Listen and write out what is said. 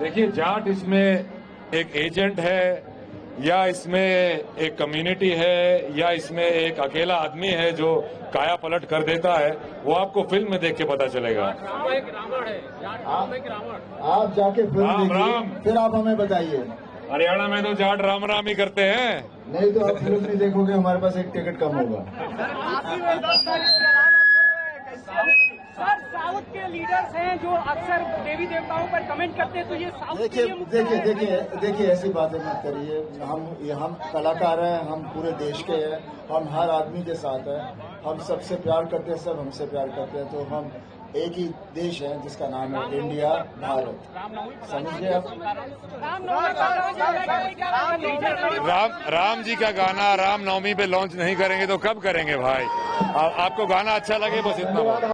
देखिए, जाट इसमें एक एजेंट है या इसमें एक कम्युनिटी है या इसमें एक अकेला आदमी है जो काया पलट कर देता है, वो आपको फिल्म में देख के पता चलेगा। आप जाके फिल्म देखिए, फिर आप हमें बताइए। हरियाणा में तो जाट राम राम ही करते हैं। नहीं तो आप फिल्म नहीं देखोगे, हमारे पास एक टिकट कम होगा। सर, साउथ के लीडर्स हैं जो अक्सर देवी देवताओं पर कमेंट करते हैं, तो ये साउथ देखिए ऐसी बातें मत करिए। हम कलाकार हैं, हम पूरे देश के हैं, हम हर आदमी के साथ हैं, हम सबसे प्यार करते हैं, सब हमसे प्यार करते हैं। तो हम एक ही देश है जिसका नाम है इंडिया, भारत। समझिए आप। राम जी का गाना रामनवमी पे लॉन्च नहीं करेंगे तो कब करेंगे भाई? आपको गाना अच्छा लगे, बस इतना।